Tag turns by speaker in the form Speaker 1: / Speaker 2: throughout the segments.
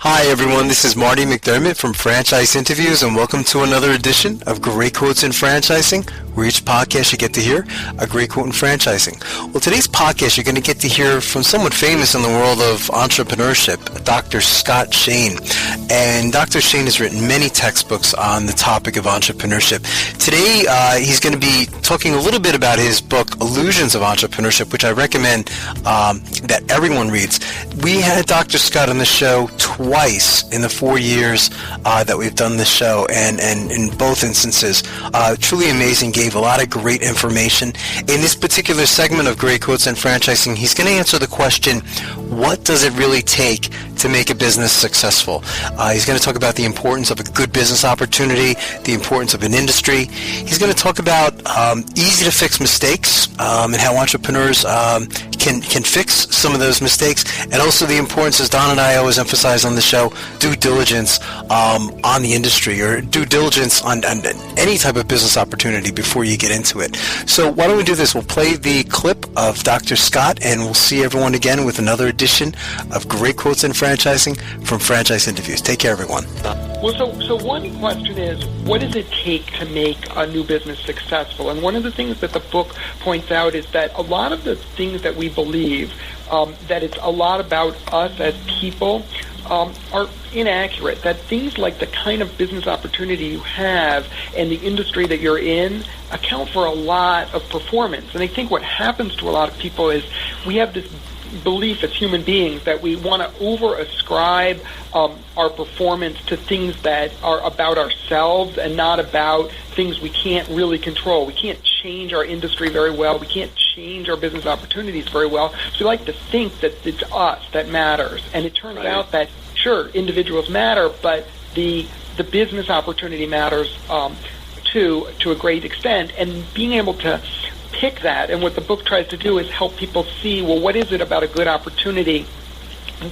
Speaker 1: Hi everyone, this is Marty McDermott from Franchise Interviews, and welcome to another edition of Great Quotes in Franchising, where each podcast you get to hear a great quote in franchising. Well, today's podcast you're going to get to hear from someone famous in the world of entrepreneurship, Dr. Scott Shane. And Dr. Shane has written many textbooks on the topic of entrepreneurship. Today, he's going to be talking a little bit about his book, Illusions of Entrepreneurship, which I recommend that everyone reads. We had Dr. Scott on the show twice in the 4 years that we've done this show, and in both instances, truly amazing, gave a lot of great information. In this particular segment of Great Quotes and Franchising, he's going to answer the question, what does it really take to make a business successful? He's going to talk about the importance of a good business opportunity, the importance of an industry. He's going to talk about easy to fix mistakes and how entrepreneurs can fix some of those mistakes, and also the importance, as Don and I always emphasize on the show, due diligence on the industry, or due diligence on any type of business opportunity before you get into it. So why don't we do this? We'll play the clip of Dr. Scott, and we'll see everyone again with another edition of Great Quotes in Franchising from Franchise Interviews. Take care, everyone.
Speaker 2: Well, so one question is, what does it take to make a new business successful? And one of the things that the book points out is that a lot of the things that we believe, that it's a lot about us as people, are inaccurate. That things like the kind of business opportunity you have and the industry that you're in account for a lot of performance. And I think what happens to a lot of people is we have this belief as human beings that we want to over-ascribe our performance to things that are about ourselves and not about things we can't really control. We can't change our industry very well. We can't change our business opportunities very well. So we like to think that it's us that matters. And it turns out that, sure, individuals matter, but the business opportunity matters to a great extent. And being able to pick that, and what the book tries to do is help people see, well, what is it about a good opportunity?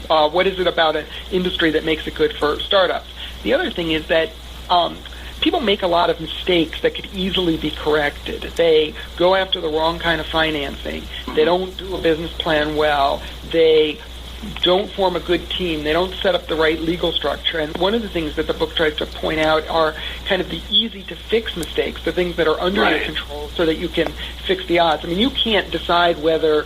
Speaker 2: What is it about an industry that makes it good for startups? The other thing is that people make a lot of mistakes that could easily be corrected. They go after the wrong kind of financing. They don't do a business plan well. They don't form a good team. They don't set up the right legal structure. And one of the things that the book tries to point out are kind of the easy-to-fix mistakes, the things that are under your control so that you can fix the odds. I mean, you can't decide whether,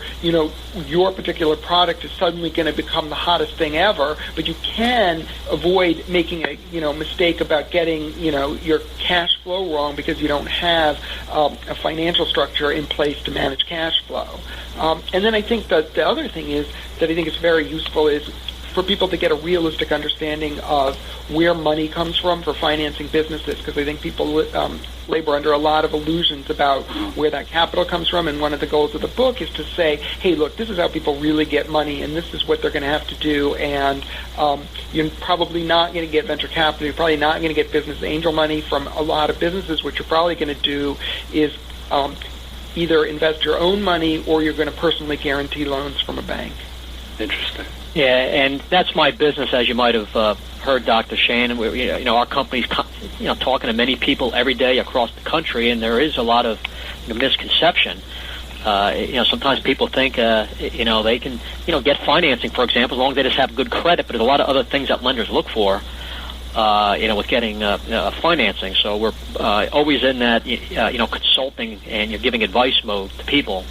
Speaker 2: your particular product is suddenly going to become the hottest thing ever, but you can avoid making a, mistake about getting, your cash flow wrong because you don't have a financial structure in place to manage cash flow. And then I think that the other thing is that I think is very useful is for people to get a realistic understanding of where money comes from for financing businesses, because I think people labor under a lot of illusions about where that capital comes from. And one of the goals of the book is to say, hey, look, this is how people really get money, and this is what they're going to have to do. And you're probably not going to get venture capital. You're probably not going to get business angel money from a lot of businesses. What you're probably going to do is either invest your own money or you're going to personally guarantee loans from a bank.
Speaker 3: Interesting. Yeah, and that's my business, as you might have heard, Dr. Shane. Our company's talking to many people every day across the country, and there is a lot of misconception. Sometimes people think they can get financing, for example, as long as they just have good credit. But there's a lot of other things that lenders look for. With getting financing. So we're always in that, consulting and you're giving advice mode to people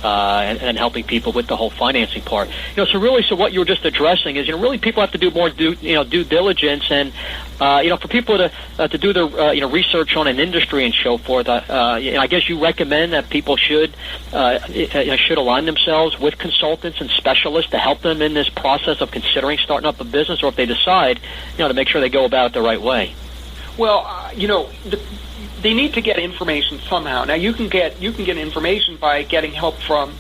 Speaker 3: and helping people with the whole financing part. So what you were just addressing is, really people have to do more due diligence, and for people to do their research on an industry and so forth. I guess you recommend that people should align themselves with consultants and specialists to help them in this process of considering starting up a business, or if they decide, to make sure they go about it the right way.
Speaker 2: Well, they need to get information somehow. Now, you can get information by getting help from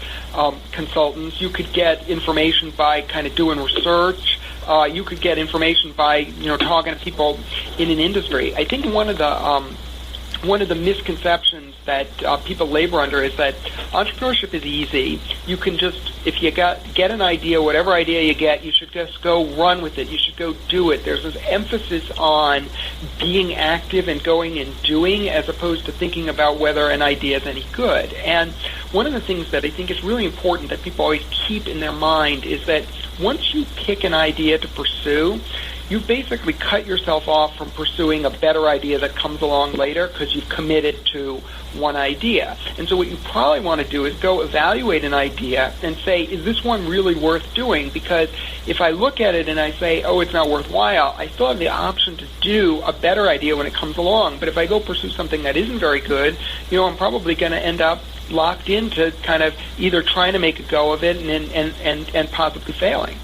Speaker 2: consultants. You could get information by kind of doing research. You could get information by talking to people in an industry. I think one of the misconceptions that people labor under is that entrepreneurship is easy. You can just, if you get an idea, whatever idea you get, you should just go run with it. You should go do it. There's this emphasis on being active and going and doing, as opposed to thinking about whether an idea is any good. And one of the things that I think is really important that people always keep in their mind is that once you pick an idea to pursue, you've basically cut yourself off from pursuing a better idea that comes along later because you've committed to one idea. And so what you probably want to do is go evaluate an idea and say, is this one really worth doing? Because if I look at it and I say, oh, it's not worthwhile, I still have the option to do a better idea when it comes along. But if I go pursue something that isn't very good, I'm probably going to end up locked into kind of either trying to make a go of it and possibly failing.